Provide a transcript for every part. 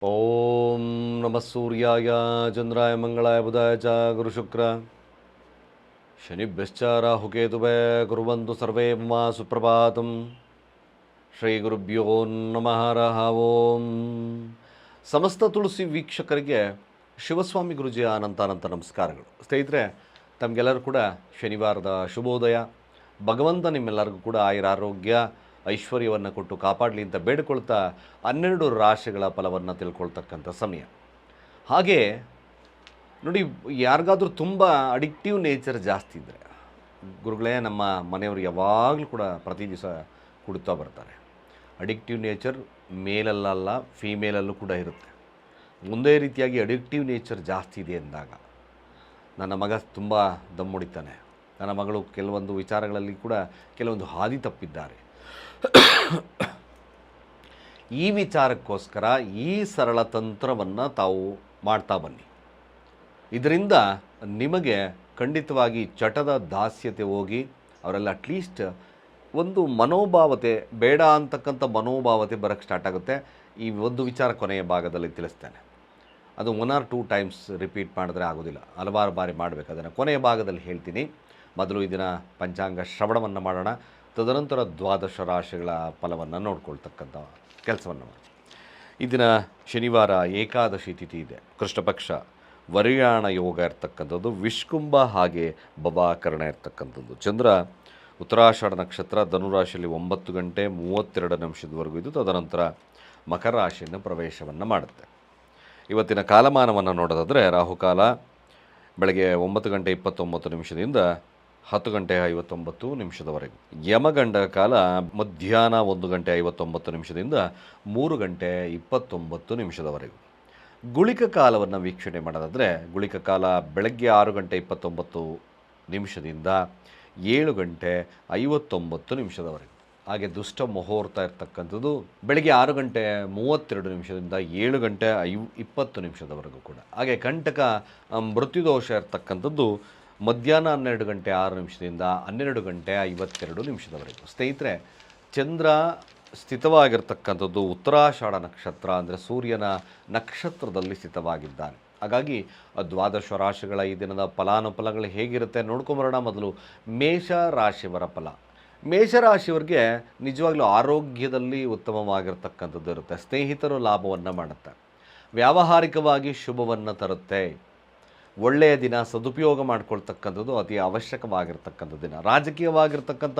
ಓಂ ನಮಃ ಸೂರ್ಯಾಯ ಚಂದ್ರಾಯ ಮಂಗಳಾಯ ಬುಧಾಯ ಚ ಗುರುಶುಕ್ರ ಶನಿಭ್ಯಶ್ಚ ರಾಹುಕೇತುಭ್ಯ ಕುರ್ವಂತು ಸರ್ವೇ ಮಮ ಸುಪ್ರಭಾತಂ. ಶ್ರೀ ಗುರುಭ್ಯೋ ನಮಃ ಹರಃ ಓಂ. ಸಮಸ್ತ ತುಳಸಿ ವೀಕ್ಷಕರಿಗೆ ಶಿವಸ್ವಾಮಿ ಗುರುಜಿಯ ಅನಂತ ನಮಸ್ಕಾರಗಳು. ಸ್ನೇಹಿತರೆ, ತಮಗೆಲ್ಲರೂ ಕೂಡ ಶನಿವಾರದ ಶುಭೋದಯ. ಭಗವಂತ ನಿಮ್ಮೆಲ್ಲರಿಗೂ ಕೂಡ ಆಯುರಾರೋಗ್ಯ ಐಶ್ವರ್ಯವನ್ನು ಕೊಟ್ಟು ಕಾಪಾಡಲಿ ಅಂತ ಬೇಡಿಕೊಳ್ತಾ 12 ರಾಶಿಗಳ ಫಲವನ್ನು ತಿಳ್ಕೊಳ್ತಕ್ಕಂಥ ಸಮಯ. ಹಾಗೆ ನೋಡಿ, ಯಾರಿಗಾದರೂ ತುಂಬ ಅಡಿಕ್ಟಿವ್ ನೇಚರ್ ಜಾಸ್ತಿ ಇದ್ದರೆ, ಗುರುಗಳೇ ನಮ್ಮ ಮನೆಯವರು ಯಾವಾಗಲೂ ಕೂಡ ಪ್ರತಿ ದಿವಸ ಕುಡ್ತಾ ಬರ್ತಾರೆ. ಅಡಿಕ್ಟಿವ್ ನೇಚರ್ ಮೇಲಲ್ಲ ಫೀಮೇಲಲ್ಲೂ ಕೂಡ ಇರುತ್ತೆ. ಒಂದೇ ರೀತಿಯಾಗಿ ಅಡಿಕ್ಟಿವ್ ನೇಚರ್ ಜಾಸ್ತಿ ಇದೆ ಅಂದಾಗ, ನನ್ನ ಮಗ ತುಂಬ ದಮ್ ಹೊಡಿತಾನೆ, ನನ್ನ ಮಗಳು ಕೆಲವೊಂದು ವಿಚಾರಗಳಲ್ಲಿ ಕೂಡ ಕೆಲವೊಂದು ಹಾದಿ ತಪ್ಪಿದ್ದಾರೆ, ಈ ವಿಚಾರಕ್ಕೋಸ್ಕರ ಈ ಸರಳ ತಂತ್ರವನ್ನು ತಾವು ಮಾಡ್ತಾ ಬನ್ನಿ. ಇದರಿಂದ ನಿಮಗೆ ಖಂಡಿತವಾಗಿ ಚಟದ ದಾಸ್ಯತೆ ಹೋಗಿ ಅವರೆಲ್ಲ ಅಟ್ಲೀಸ್ಟ್ ಒಂದು ಮನೋಭಾವತೆ, ಬೇಡ ಅಂತಕ್ಕಂಥ ಮನೋಭಾವತೆ ಬರೋಕ್ಕೆ ಸ್ಟಾರ್ಟ್ ಆಗುತ್ತೆ. ಈ ಒಂದು ವಿಚಾರ ಕೊನೆಯ ಭಾಗದಲ್ಲಿ ತಿಳಿಸ್ತೇನೆ. ಅದು 1 or 2 ಟೈಮ್ಸ್ ರಿಪೀಟ್ ಮಾಡಿದ್ರೆ ಆಗೋದಿಲ್ಲ, ಹಲವಾರು ಬಾರಿ ಮಾಡಬೇಕು. ಅದನ್ನು ಕೊನೆಯ ಭಾಗದಲ್ಲಿ ಹೇಳ್ತೀನಿ. ಮೊದಲು ಇದನ್ನು ಪಂಚಾಂಗ ಶ್ರವಣವನ್ನು ಮಾಡೋಣ, ತದನಂತರ 12 ರಾಶಿಗಳ ಫಲವನ್ನು ನೋಡ್ಕೊಳ್ತಕ್ಕಂಥ ಕೆಲಸವನ್ನು ಮಾಡಿ. ಈ ದಿನ ಶನಿವಾರ ಏಕಾದಶಿ ತಿಥಿ ಇದೆ, ಕೃಷ್ಣಪಕ್ಷ, ವರಿಯಾಣ ಯೋಗ ಇರ್ತಕ್ಕಂಥದ್ದು, ವಿಷ್ಕುಂಭ ಹಾಗೆ ಬಬಾಕರಣ ಇರ್ತಕ್ಕಂಥದ್ದು. ಚಂದ್ರ ಉತ್ತರಾಷಾಢ ನಕ್ಷತ್ರ ಧನುರಾಶಿಯಲ್ಲಿ 9 ಗಂಟೆ 32 ನಿಮಿಷದವರೆಗೂ ಇದ್ದು ತದನಂತರ ಮಕರ ರಾಶಿಯನ್ನು ಪ್ರವೇಶವನ್ನು ಮಾಡುತ್ತೆ. ಇವತ್ತಿನ ಕಾಲಮಾನವನ್ನು ನೋಡೋದಾದರೆ ರಾಹುಕಾಲ ಬೆಳಗ್ಗೆ 9 ಗಂಟೆ 29 ನಿಮಿಷದಿಂದ 10 ಗಂಟೆ 59 ನಿಮಿಷದವರೆಗೂ. ಯಮಗಂಡ ಕಾಲ ಮಧ್ಯಾಹ್ನ 1 ಗಂಟೆ 59 ನಿಮಿಷದಿಂದ 3 ಗಂಟೆ 29 ನಿಮಿಷದವರೆಗೂ. ಗುಳಿಕ ಕಾಲವನ್ನು ವೀಕ್ಷಣೆ ಮಾಡೋದಾದರೆ ಗುಳಿಕ ಕಾಲ ಬೆಳಗ್ಗೆ 6 ಗಂಟೆ 29 ನಿಮಿಷದಿಂದ 7 ಗಂಟೆ 59 ನಿಮಿಷದವರೆಗೂ. ಹಾಗೆ ದುಷ್ಟ ಮುಹೂರ್ತ ಇರ್ತಕ್ಕಂಥದ್ದು ಬೆಳಗ್ಗೆ 6 ಗಂಟೆ 32 ನಿಮಿಷದಿಂದ 7 ಗಂಟೆ 20 ನಿಮಿಷದವರೆಗೂ ಕೂಡ. ಹಾಗೆ ಕಂಟಕ ಮೃತ್ಯುದೋಷ ಇರ್ತಕ್ಕಂಥದ್ದು ಮಧ್ಯಾಹ್ನ 12 ಗಂಟೆ 6 ನಿಮಿಷದಿಂದ 12 ಗಂಟೆ 52 ನಿಮಿಷದವರೆಗೂ. ಸ್ನೇಹಿತರೆ, ಚಂದ್ರ ಸ್ಥಿತವಾಗಿರ್ತಕ್ಕಂಥದ್ದು ಉತ್ತರಾಷಾಢ ನಕ್ಷತ್ರ, ಅಂದರೆ ಸೂರ್ಯನ ನಕ್ಷತ್ರದಲ್ಲಿ ಸ್ಥಿತವಾಗಿದ್ದಾನೆ. ಹಾಗಾಗಿ 12 ರಾಶಿಗಳ ಈ ದಿನದ ಫಲಾನುಫಲಗಳು ಹೇಗಿರುತ್ತೆ ನೋಡ್ಕೊಂಬರೋಣ. ಮೊದಲು ಮೇಷ ರಾಶಿಯವರ ಫಲ. ಮೇಷರಾಶಿಯವರಿಗೆ ನಿಜವಾಗ್ಲೂ ಆರೋಗ್ಯದಲ್ಲಿ ಉತ್ತಮವಾಗಿರ್ತಕ್ಕಂಥದ್ದು ಇರುತ್ತೆ. ಸ್ನೇಹಿತರು ಲಾಭವನ್ನು ಮಾಡುತ್ತೆ, ವ್ಯಾವಹಾರಿಕವಾಗಿ ಶುಭವನ್ನು ತರುತ್ತೆ. ಒಳ್ಳೆಯ ದಿನ, ಸದುಪಯೋಗ ಮಾಡ್ಕೊಳ್ತಕ್ಕಂಥದ್ದು ಅತಿ ಅವಶ್ಯಕವಾಗಿರ್ತಕ್ಕಂಥ ದಿನ. ರಾಜಕೀಯವಾಗಿರ್ತಕ್ಕಂಥ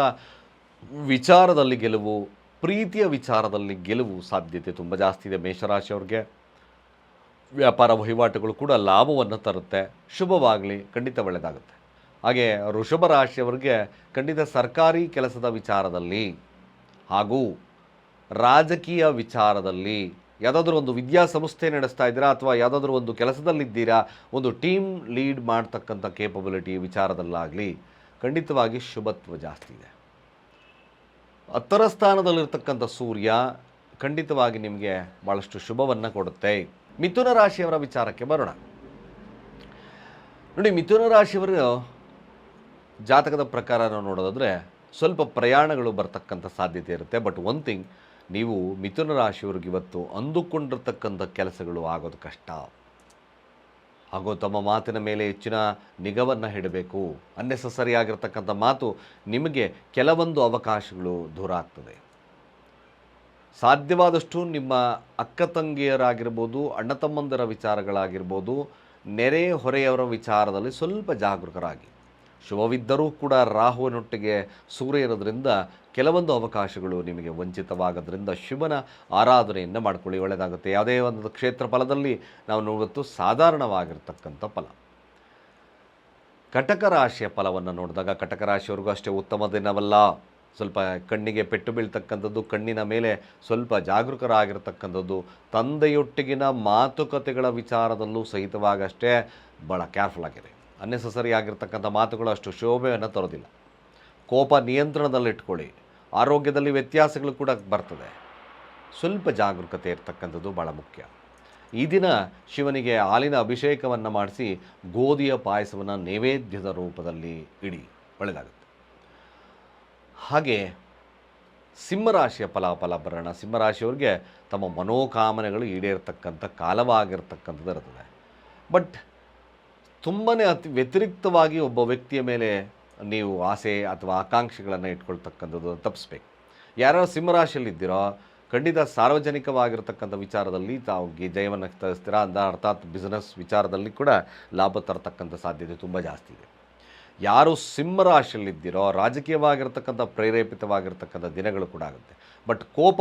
ವಿಚಾರದಲ್ಲಿ ಗೆಲುವು, ಪ್ರೀತಿಯ ವಿಚಾರದಲ್ಲಿ ಗೆಲುವು ಸಾಧ್ಯತೆ ತುಂಬ ಜಾಸ್ತಿ ಇದೆ ಮೇಷರಾಶಿಯವ್ರಿಗೆ. ವ್ಯಾಪಾರ ವಹಿವಾಟುಗಳು ಕೂಡ ಲಾಭವನ್ನು ತರುತ್ತೆ. ಶುಭವಾಗಲಿ, ಖಂಡಿತ ಒಳ್ಳೆಯದಾಗುತ್ತೆ. ಹಾಗೆ ವೃಷಭ ರಾಶಿಯವರಿಗೆ ಖಂಡಿತ ಸರ್ಕಾರಿ ಕೆಲಸದ ವಿಚಾರದಲ್ಲಿ ಹಾಗೂ ರಾಜಕೀಯ ವಿಚಾರದಲ್ಲಿ, ಯಾವುದಾದ್ರೂ ಒಂದು ವಿದ್ಯಾಸಂಸ್ಥೆ ನಡೆಸ್ತಾ ಇದ್ದೀರಾ ಅಥವಾ ಯಾವುದಾದ್ರೂ ಒಂದು ಕೆಲಸದಲ್ಲಿದ್ದೀರಾ, ಒಂದು ಟೀಮ್ ಲೀಡ್ ಮಾಡ್ತಕ್ಕಂಥ ಕೇಪಬಿಲಿಟಿ ವಿಚಾರದಲ್ಲಾಗಲಿ ಖಂಡಿತವಾಗಿ ಶುಭತ್ವ ಜಾಸ್ತಿ ಇದೆ. 10ರ ಸ್ಥಾನದಲ್ಲಿರ್ತಕ್ಕಂಥ ಸೂರ್ಯ ಖಂಡಿತವಾಗಿ ನಿಮಗೆ ಭಾಳಷ್ಟು ಶುಭವನ್ನು ಕೊಡುತ್ತೆ. ಮಿಥುನ ರಾಶಿಯವರ ವಿಚಾರಕ್ಕೆ ಬರೋಣ. ನೋಡಿ, ಮಿಥುನ ರಾಶಿಯವರು ಜಾತಕದ ಪ್ರಕಾರ ನಾವು ನೋಡೋದಾದರೆ ಸ್ವಲ್ಪ ಪ್ರಯಾಣಗಳು ಬರ್ತಕ್ಕಂಥ ಸಾಧ್ಯತೆ ಇರುತ್ತೆ. ಬಟ್ ಒನ್ ಥಿಂಗ್, ನೀವು ಮಿಥುನ ರಾಶಿಯವ್ರಿಗೆ ಇವತ್ತು ಅಂದುಕೊಂಡಿರ್ತಕ್ಕಂಥ ಕೆಲಸಗಳು ಆಗೋದು ಕಷ್ಟ. ಹಾಗೂ ತಮ್ಮ ಮಾತಿನ ಮೇಲೆ ಹೆಚ್ಚಿನ ನಿಗಾವನ್ನು ಇಡಬೇಕು. ಅನ್ನೆಸಸರಿ ಆಗಿರ್ತಕ್ಕಂಥ ಮಾತು ನಿಮಗೆ ಕೆಲವೊಂದು ಅವಕಾಶಗಳು ದೂರ ಆಗ್ತದೆ. ಸಾಧ್ಯವಾದಷ್ಟು ನಿಮ್ಮ ಅಕ್ಕ ತಂಗಿಯರಾಗಿರ್ಬೋದು, ಅಣ್ಣ ತಮ್ಮಂದರ ವಿಚಾರಗಳಾಗಿರ್ಬೋದು, ನೆರೆ ಹೊರೆಯವರ ವಿಚಾರದಲ್ಲಿ ಸ್ವಲ್ಪ ಜಾಗರೂಕರಾಗಿ. ಶುಭವಿದ್ದರೂ ಕೂಡ ರಾಹುವಿನೊಟ್ಟಿಗೆ ಸೂರ್ಯ ಇರೋದ್ರಿಂದ ಕೆಲವೊಂದು ಅವಕಾಶಗಳು ನಿಮಗೆ ವಂಚಿತವಾಗೋದ್ರಿಂದ ಶುಭನ ಆರಾಧನೆಯನ್ನು ಮಾಡ್ಕೊಳ್ಳಿ, ಒಳ್ಳೆಯದಾಗುತ್ತೆ. ಯಾವುದೇ ಒಂದು ಕ್ಷೇತ್ರ ಫಲದಲ್ಲಿ ನಾವು ನೋಡುವುದು ಸಾಧಾರಣವಾಗಿರ್ತಕ್ಕಂಥ ಫಲ. ಕಟಕ ರಾಶಿಯ ಫಲವನ್ನು ನೋಡಿದಾಗ ಕಟಕ ರಾಶಿಯವ್ರಿಗೂ ಅಷ್ಟೇ ಉತ್ತಮ ದಿನವಲ್ಲ. ಸ್ವಲ್ಪ ಕಣ್ಣಿಗೆ ಪೆಟ್ಟು ಬೀಳ್ತಕ್ಕಂಥದ್ದು, ಕಣ್ಣಿನ ಮೇಲೆ ಸ್ವಲ್ಪ ಜಾಗರೂಕರಾಗಿರ್ತಕ್ಕಂಥದ್ದು, ತಂದೆಯೊಟ್ಟಿಗಿನ ಮಾತುಕತೆಗಳ ವಿಚಾರದಲ್ಲೂ ಸಹಿತವಾಗಷ್ಟೇ ಭಾಳ ಕೇರ್ಫುಲ್ ಆಗಿದೆ. ಅನ್ನೆಸಸರಿ ಆಗಿರ್ತಕ್ಕಂಥ ಮಾತುಗಳು ಅಷ್ಟು ಶೋಭೆಯನ್ನು ತರೋದಿಲ್ಲ. ಕೋಪ ನಿಯಂತ್ರಣದಲ್ಲಿಟ್ಕೊಳ್ಳಿ. ಆರೋಗ್ಯದಲ್ಲಿ ವ್ಯತ್ಯಾಸಗಳು ಕೂಡ ಬರ್ತದೆ. ಸ್ವಲ್ಪ ಜಾಗರೂಕತೆ ಇರ್ತಕ್ಕಂಥದ್ದು ಭಾಳ ಮುಖ್ಯ. ಈ ದಿನ ಶಿವನಿಗೆ ಹಾಲಿನ ಅಭಿಷೇಕವನ್ನು ಮಾಡಿಸಿ ಗೋಧಿಯ ಪಾಯಸವನ್ನು ನೈವೇದ್ಯದ ರೂಪದಲ್ಲಿ ಇಡಿ, ಒಳ್ಳೆಯದಾಗುತ್ತೆ. ಹಾಗೆ ಸಿಂಹರಾಶಿಯ ಫಲಾಫಲ ಬರೋಣ. ಸಿಂಹರಾಶಿಯವ್ರಿಗೆ ತಮ್ಮ ಮನೋಕಾಮನೆಗಳು ಈಡೇರ್ತಕ್ಕಂಥ ಕಾಲವಾಗಿರ್ತಕ್ಕಂಥದ್ದು ಇರ್ತದೆ. ಬಟ್ ತುಂಬಾ ವ್ಯತಿರಿಕ್ತವಾಗಿ ಒಬ್ಬ ವ್ಯಕ್ತಿಯ ಮೇಲೆ ನೀವು ಆಸೆ ಅಥವಾ ಆಕಾಂಕ್ಷೆಗಳನ್ನು ಇಟ್ಕೊಳ್ತಕ್ಕಂಥದ್ದು ತಪ್ಪಿಸ್ಬೇಕು. ಯಾರ್ಯಾರು ಸಿಂಹರಾಶಿಯಲ್ಲಿದ್ದೀರೋ ಖಂಡಿತ ಸಾರ್ವಜನಿಕವಾಗಿರ್ತಕ್ಕಂಥ ವಿಚಾರದಲ್ಲಿ ತಾವು ಜಯವನ್ನು ತರಿಸ್ತೀರಾ ಅರ್ಥಾತ್ ಬಿಸ್ನೆಸ್ ವಿಚಾರದಲ್ಲಿ ಕೂಡ ಲಾಭ ತರತಕ್ಕಂಥ ಸಾಧ್ಯತೆ ತುಂಬ ಜಾಸ್ತಿ ಇದೆ. ಯಾರು ಸಿಂಹರಾಶಿಯಲ್ಲಿದ್ದೀರೋ ರಾಜಕೀಯವಾಗಿರ್ತಕ್ಕಂಥ ಪ್ರೇರೇಪಿತವಾಗಿರ್ತಕ್ಕಂಥ ದಿನಗಳು ಕೂಡ ಆಗುತ್ತೆ. ಬಟ್ ಕೋಪ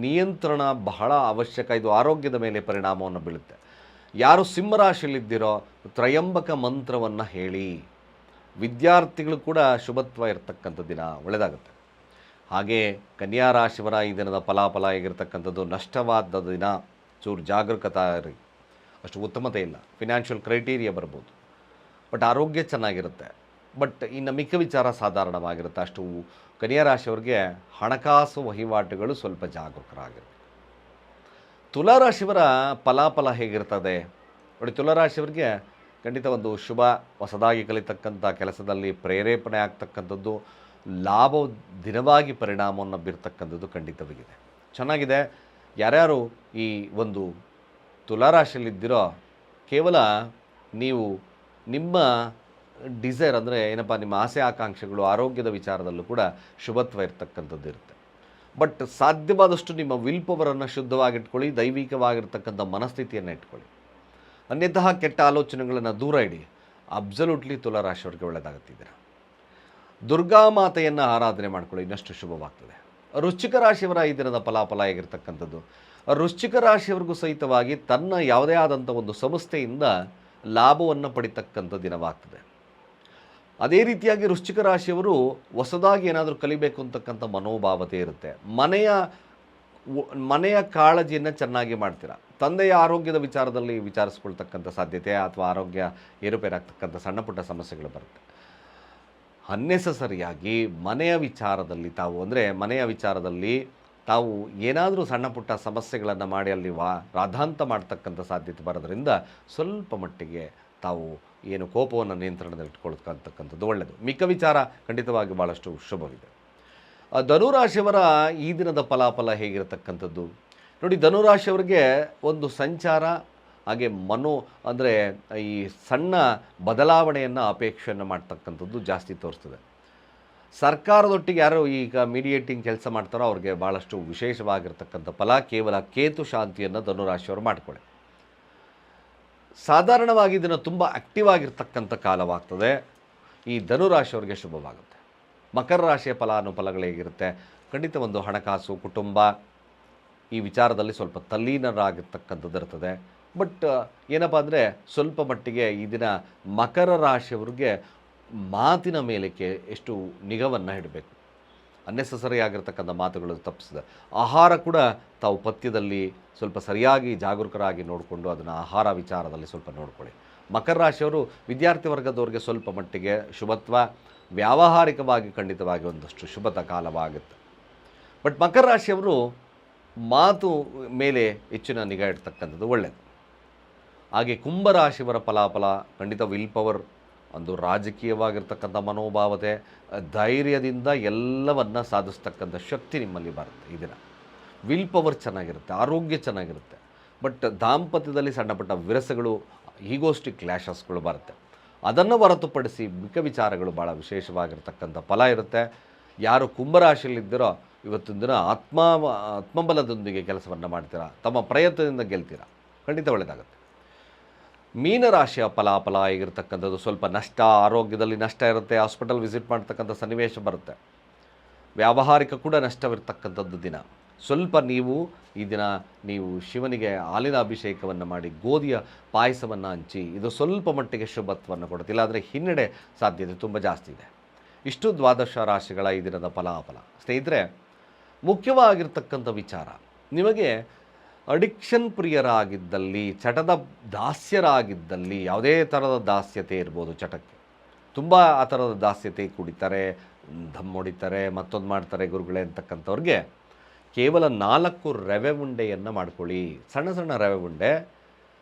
ನಿಯಂತ್ರಣ ಬಹಳ ಅವಶ್ಯಕ. ಇದು ಆರೋಗ್ಯದ ಮೇಲೆ ಪರಿಣಾಮವನ್ನು ಬೀಳುತ್ತೆ. ಯಾರು ಸಿಂಹರಾಶಿಯಲ್ಲಿದ್ದೀರೋ ತ್ರಯಂಬಕ ಮಂತ್ರವನ್ನು ಹೇಳಿ. ವಿದ್ಯಾರ್ಥಿಗಳು ಕೂಡ ಶುಭತ್ವ ಇರತಕ್ಕಂಥ ದಿನ ಒಳ್ಳೆಯದಾಗುತ್ತೆ. ಹಾಗೆ ಕನ್ಯಾ ರಾಶಿಯವರ ಈ ದಿನದ ಫಲಾಫಲ ಆಗಿರ್ತಕ್ಕಂಥದ್ದು ನಷ್ಟವಾದ ದಿನ. ಚೂರು ಜಾಗರೂಕತೆ, ಅಷ್ಟು ಉತ್ತಮತೆ ಇಲ್ಲ. ಫಿನಾನ್ಷಿಯಲ್ ಕ್ರೈಟೀರಿಯಾ ಬರ್ಬೋದು, ಬಟ್ ಆರೋಗ್ಯ ಚೆನ್ನಾಗಿರುತ್ತೆ. ಬಟ್ ಇನ್ನು ಮಿಕ್ಕ ವಿಚಾರ ಸಾಧಾರಣವಾಗಿರುತ್ತೆ. ಅಷ್ಟು ಕನ್ಯಾ ರಾಶಿಯವರಿಗೆ ಹಣಕಾಸು ವಹಿವಾಟುಗಳು ಸ್ವಲ್ಪ ಜಾಗರೂಕರಾಗಿರುತ್ತೆ. ತುಲಾರಾಶಿಯವರ ಫಲಾಫಲ ಹೇಗಿರ್ತದೆ ನೋಡಿ. ತುಲಾರಾಶಿಯವರಿಗೆ ಖಂಡಿತ ಒಂದು ಶುಭ, ಹೊಸದಾಗಿ ಕಲಿತಕ್ಕಂಥ ಕೆಲಸದಲ್ಲಿ ಪ್ರೇರೇಪಣೆ ಆಗ್ತಕ್ಕಂಥದ್ದು, ಲಾಭ ದಿನವಾಗಿ ಪರಿಣಾಮವನ್ನು ಬೀರ್ತಕ್ಕಂಥದ್ದು ಖಂಡಿತವಾಗಿದೆ. ಚೆನ್ನಾಗಿದೆ. ಯಾರ್ಯಾರು ಈ ಒಂದು ತುಲಾರಾಶಿಯಲ್ಲಿದ್ದೀರೋ ಕೇವಲ ನೀವು ನಿಮ್ಮ ಡಿಸೈರ್ ಅಂದರೆ ಏನಪ್ಪ, ನಿಮ್ಮ ಆಸೆ ಆಕಾಂಕ್ಷೆಗಳು ಆರೋಗ್ಯದ ವಿಚಾರದಲ್ಲೂ ಕೂಡ ಶುಭತ್ವ ಇರ್ತಕ್ಕಂಥದ್ದು ಇರುತ್ತೆ. ಬಟ್ ಸಾಧ್ಯವಾದಷ್ಟು ನಿಮ್ಮ ವಿಲ್ ಪವರನ್ನು ಶುದ್ಧವಾಗಿಟ್ಕೊಳ್ಳಿ, ದೈವಿಕವಾಗಿರ್ತಕ್ಕಂಥ ಮನಸ್ಥಿತಿಯನ್ನು ಇಟ್ಕೊಳ್ಳಿ. ಅನ್ಯತಃ ಕೆಟ್ಟ ಆಲೋಚನೆಗಳನ್ನು ದೂರ ಇಡಿ. ಅಬ್ಸಲ್ಯೂಟ್ಲಿ ತುಲಾರಾಶಿಯವರಿಗೆ ಒಳ್ಳೆಯದಾಗುತ್ತಿದ್ದೀರ. ದುರ್ಗಾಮಾತೆಯನ್ನು ಆರಾಧನೆ ಮಾಡ್ಕೊಳ್ಳಿ, ಇನ್ನಷ್ಟು ಶುಭವಾಗ್ತದೆ. ವೃಶ್ಚಿಕ ರಾಶಿಯವರ ಈ ದಿನದ ಫಲಾಫಲ ಆಗಿರ್ತಕ್ಕಂಥದ್ದು, ವೃಶ್ಚಿಕ ರಾಶಿಯವರಿಗೂ ಸಹಿತವಾಗಿ ತನ್ನ ಯಾವುದೇ ಆದಂಥ ಒಂದು ಸಂಸ್ಥೆಯಿಂದ ಲಾಭವನ್ನು ಪಡಿತಕ್ಕಂಥ ದಿನವಾಗ್ತದೆ. ಅದೇ ರೀತಿಯಾಗಿ ವೃಶ್ಚಿಕ ರಾಶಿಯವರು ಹೊಸದಾಗಿ ಏನಾದರೂ ಕಲಿಬೇಕು ಅಂತಕ್ಕಂಥ ಮನೋಭಾವತೆ ಇರುತ್ತೆ. ಮನೆಯ ಕಾಳಜಿಯನ್ನು ಚೆನ್ನಾಗಿ ಮಾಡ್ತೀರಾ. ತಂದೆಯ ಆರೋಗ್ಯದ ವಿಚಾರದಲ್ಲಿ ವಿಚಾರಿಸ್ಕೊಳ್ತಕ್ಕಂಥ ಸಾಧ್ಯತೆ ಅಥವಾ ಆರೋಗ್ಯ ಏರುಪೇರಾಗ್ತಕ್ಕಂಥ ಸಣ್ಣ ಪುಟ್ಟ ಸಮಸ್ಯೆಗಳು ಬರುತ್ತೆ. ಅನ್ನೆಸರಿಯಾಗಿ ಮನೆಯ ವಿಚಾರದಲ್ಲಿ ತಾವು ಏನಾದರೂ ಸಣ್ಣ ಪುಟ್ಟ ಸಮಸ್ಯೆಗಳನ್ನು ಮಾಡಿ ಅಲ್ಲಿ ರಾಧಾಂತ ಮಾಡ್ತಕ್ಕಂಥ ಸಾಧ್ಯತೆ ಬರೋದ್ರಿಂದ ಸ್ವಲ್ಪ ಮಟ್ಟಿಗೆ ತಾವು ಏನು ಕೋಪವನ್ನು ನಿಯಂತ್ರಣದಲ್ಲಿ ಇಟ್ಕೊಳ್ತಕ್ಕಂಥದ್ದು ಒಳ್ಳೆಯದು. ಮಿಕ್ಕ ವಿಚಾರ ಖಂಡಿತವಾಗಿ ಭಾಳಷ್ಟು ಶುಭವಿದೆ. ಧನುರಾಶಿಯವರ ಈ ದಿನದ ಫಲಾಫಲ ಹೇಗಿರತಕ್ಕಂಥದ್ದು ನೋಡಿ. ಧನುರಾಶಿಯವರಿಗೆ ಒಂದು ಸಂಚಾರ ಹಾಗೆ ಅಂದರೆ ಈ ಸಣ್ಣ ಬದಲಾವಣೆಯನ್ನು ಅಪೇಕ್ಷೆಯನ್ನು ಮಾಡ್ತಕ್ಕಂಥದ್ದು ಜಾಸ್ತಿ ತೋರಿಸ್ತದೆ. ಸರ್ಕಾರದೊಟ್ಟಿಗೆ ಯಾರು ಈಗ ಮೀಡಿಯೇಟಿಂಗ್ ಕೆಲಸ ಮಾಡ್ತಾರೋ ಅವ್ರಿಗೆ ಭಾಳಷ್ಟು ವಿಶೇಷವಾಗಿರ್ತಕ್ಕಂಥ ಫಲ. ಕೇವಲ ಕೇತು ಶಾಂತಿಯನ್ನು ಧನುರಾಶಿಯವರು ಮಾಡಿಕೊಳ್ಳಿ. ಸಾಧಾರಣವಾಗಿ ಇದನ್ನು ತುಂಬ ಆ್ಯಕ್ಟಿವ್ ಆಗಿರ್ತಕ್ಕಂಥ ಕಾಲವಾಗ್ತದೆ. ಈ ಧನುರಾಶಿಯವರಿಗೆ ಶುಭವಾಗುತ್ತೆ. ಮಕರ ರಾಶಿಯ ಫಲಾನುಫಲಗಳು ಹೇಗಿರುತ್ತೆ? ಖಂಡಿತ ಒಂದು ಹಣಕಾಸು, ಕುಟುಂಬ ಈ ವಿಚಾರದಲ್ಲಿ ಸ್ವಲ್ಪ ತಲ್ಲೀನರಾಗಿರ್ತಕ್ಕಂಥದ್ದು ಇರ್ತದೆ. ಬಟ್ ಏನಪ್ಪ ಅಂದರೆ ಸ್ವಲ್ಪ ಮಟ್ಟಿಗೆ ಈ ದಿನ ಮಕರ ರಾಶಿಯವರಿಗೆ ಮಾತಿನ ಮೇಲಕ್ಕೆ ಎಷ್ಟು ನಿಗವನ್ನು ಇಡಬೇಕು. ಅನ್ನೆಸೆಸರಿ ಆಗಿರ್ತಕ್ಕಂಥ ಮಾತುಗಳು ತಪ್ಪಿಸಿದೆ. ಆಹಾರ ಕೂಡ ತಾವು ಪಥ್ಯದಲ್ಲಿ ಸ್ವಲ್ಪ ಸರಿಯಾಗಿ ಜಾಗರೂಕರಾಗಿ ನೋಡಿಕೊಂಡು ಅದನ್ನು ಆಹಾರ ವಿಚಾರದಲ್ಲಿ ಸ್ವಲ್ಪ ನೋಡ್ಕೊಳ್ಳಿ. ಮಕರ ರಾಶಿಯವರು ವಿದ್ಯಾರ್ಥಿ ವರ್ಗದವ್ರಿಗೆ ಸ್ವಲ್ಪ ಮಟ್ಟಿಗೆ ಶುಭತ್ವ, ವ್ಯಾವಹಾರಿಕವಾಗಿ ಖಂಡಿತವಾಗಿ ಒಂದಷ್ಟು ಶುಭದ ಕಾಲವಾಗುತ್ತೆ. ಬಟ್ ಮಕರ ರಾಶಿಯವರು ಮಾತು ಮೇಲೆ ಹೆಚ್ಚಿನ ನಿಗಾ ಇಡ್ತಕ್ಕಂಥದ್ದು ಒಳ್ಳೆಯದು. ಹಾಗೆ ಕುಂಭರಾಶಿಯವರ ಫಲಾಫಲ ಖಂಡಿತ ವಿಲ್ ಪವರ್, ಒಂದು ರಾಜಕೀಯವಾಗಿರ್ತಕ್ಕಂಥ ಮನೋಭಾವತೆ, ಧೈರ್ಯದಿಂದ ಎಲ್ಲವನ್ನು ಸಾಧಿಸ್ತಕ್ಕಂಥ ಶಕ್ತಿ ನಿಮ್ಮಲ್ಲಿ ಬರುತ್ತೆ. ಈ ದಿನ ವಿಲ್ ಪವರ್ ಚೆನ್ನಾಗಿರುತ್ತೆ, ಆರೋಗ್ಯ ಚೆನ್ನಾಗಿರುತ್ತೆ. ಬಟ್ ದಾಂಪತ್ಯದಲ್ಲಿ ಸಣ್ಣ ಪುಟ್ಟ ವಿರಸಗಳು, ಈಗೋಸ್ಟಿಕ್ ಕ್ಲ್ಯಾಶಸ್ಗಳು ಬರುತ್ತೆ. ಅದನ್ನು ಹೊರತುಪಡಿಸಿ ಮಿಕ್ಕ ವಿಚಾರಗಳು ಭಾಳ ವಿಶೇಷವಾಗಿರ್ತಕ್ಕಂಥ ಫಲ ಇರುತ್ತೆ. ಯಾರು ಕುಂಭರಾಶಿಯಲ್ಲಿದ್ದೀರೋ ಇವತ್ತಿನ ದಿನ ಆತ್ಮಬಲದೊಂದಿಗೆ ಕೆಲಸವನ್ನು ಮಾಡ್ತೀರಾ, ತಮ್ಮ ಪ್ರಯತ್ನದಿಂದ ಗೆಲ್ತೀರಾ, ಖಂಡಿತ ಒಳ್ಳೆಯದಾಗುತ್ತೆ. ಮೀನರಾಶಿಯ ಫಲಾಫಲ ಆಗಿರ್ತಕ್ಕಂಥದ್ದು ಸ್ವಲ್ಪ ನಷ್ಟ, ಆರೋಗ್ಯದಲ್ಲಿ ನಷ್ಟ ಇರುತ್ತೆ. ಹಾಸ್ಪಿಟಲ್ ವಿಸಿಟ್ ಮಾಡ್ತಕ್ಕಂಥ ಸನ್ನಿವೇಶ ಬರುತ್ತೆ. ವ್ಯಾವಹಾರಿಕ ಕೂಡ ನಷ್ಟವಿರ್ತಕ್ಕಂಥದ್ದು ದಿನ. ಸ್ವಲ್ಪ ಈ ದಿನ ನೀವು ಶಿವನಿಗೆ ಹಾಲಿನ ಅಭಿಷೇಕವನ್ನು ಮಾಡಿ ಗೋಧಿಯ ಪಾಯಸವನ್ನು ಹಂಚಿ, ಇದು ಸ್ವಲ್ಪ ಮಟ್ಟಿಗೆ ಶುಭತ್ವವನ್ನು ಕೊಡುತ್ತೆ. ಇಲ್ಲಾಂದರೆ ಹಿನ್ನಡೆ ಸಾಧ್ಯತೆ ತುಂಬ ಜಾಸ್ತಿ ಇದೆ. ಇಷ್ಟು ದ್ವಾದಶ ರಾಶಿಗಳ ಈ ದಿನದ ಫಲಾಫಲ. ಸ್ನೇಹಿತರೆ, ಮುಖ್ಯವಾಗಿರ್ತಕ್ಕಂಥ ವಿಚಾರ, ನಿಮಗೆ ಅಡಿಕ್ಷನ್ ಪ್ರಿಯರಾಗಿದ್ದಲ್ಲಿ, ಚಟದ ದಾಸ್ಯರಾಗಿದ್ದಲ್ಲಿ, ಯಾವುದೇ ಥರದ ದಾಸ್ಯತೆ ಇರ್ಬೋದು, ಚಟಕ್ಕೆ ತುಂಬ ಆ ಥರದ ದಾಸ್ಯತೆ, ಕುಡಿತಾರೆ, ದಮ್ ಹೊಡಿತಾರೆ, ಮತ್ತೊಂದು ಮಾಡ್ತಾರೆ ಗುರುಗಳೇ ಅಂತಕ್ಕಂಥವ್ರಿಗೆ ಕೇವಲ 4 ರವೆ ಉಂಡೆಯನ್ನು ಮಾಡ್ಕೊಳ್ಳಿ. ಸಣ್ಣ ಸಣ್ಣ ರವೆ ಉಂಡೆ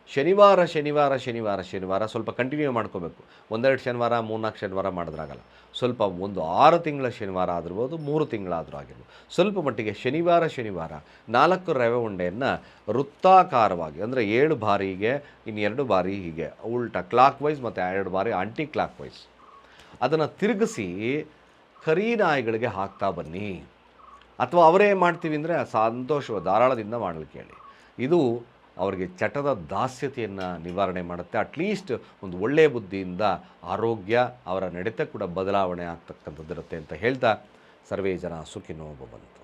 ಶನಿವಾರ ಶನಿವಾರ ಶನಿವಾರ ಶನಿವಾರ ಸ್ವಲ್ಪ ಕಂಟಿನ್ಯೂ ಮಾಡ್ಕೋಬೇಕು. ಒಂದೆರಡು ಶನಿವಾರ 3-4 ಶನಿವಾರ ಮಾಡಿದ್ರಾಗಲ್ಲ. ಸ್ವಲ್ಪ ಒಂದು 6 ತಿಂಗಳ ಶನಿವಾರ ಆಗಿರ್ಬೋದು, 3 ತಿಂಗಳಾದರೂ ಆಗಿರ್ಬೋದು. ಸ್ವಲ್ಪ ಮಟ್ಟಿಗೆ ಶನಿವಾರ ಶನಿವಾರ 4 ರವೆ ಉಂಡೆಯನ್ನು ವೃತ್ತಾಕಾರವಾಗಿ, ಅಂದರೆ 7 ಬಾರಿಗೆ ಇನ್ನು 2 ಬಾರಿ ಹೀಗೆ ಉಲ್ಟಾ ಕ್ಲಾಕ್ ವೈಸ್ ಮತ್ತು 2 ಬಾರಿ ಆಂಟಿ ಕ್ಲಾಕ್ ವೈಸ್ ಅದನ್ನು ತಿರುಗಿಸಿ ಕರಿ ನಾಯಿಗಳಿಗೆ ಹಾಕ್ತಾ ಬನ್ನಿ. ಅಥವಾ ಅವರೇ ಮಾಡ್ತೀವಿ ಅಂದರೆ ಸಂತೋಷ ಧಾರಾಳದಿಂದ ಮಾಡಲಿಕ್ಕೆ ಹೇಳಿ. ಇದು ಅವರಿಗೆ ಚಟದ ದಾಸ್ಯತೆಯನ್ನು ನಿವಾರಣೆ ಮಾಡುತ್ತೆ. ಅಟ್ಲೀಸ್ಟ್ ಒಂದು ಒಳ್ಳೆಯ ಬುದ್ಧಿಯಿಂದ ಆರೋಗ್ಯ, ಅವರ ನಡತೆ ಕೂಡ ಬದಲಾವಣೆ ಆಗ್ತಕ್ಕಂಥದ್ದಿರುತ್ತೆ ಅಂತ ಹೇಳ್ತಾ, ಸರ್ವೇ ಜನ ಸುಖಿನೋ ಭವಂತು.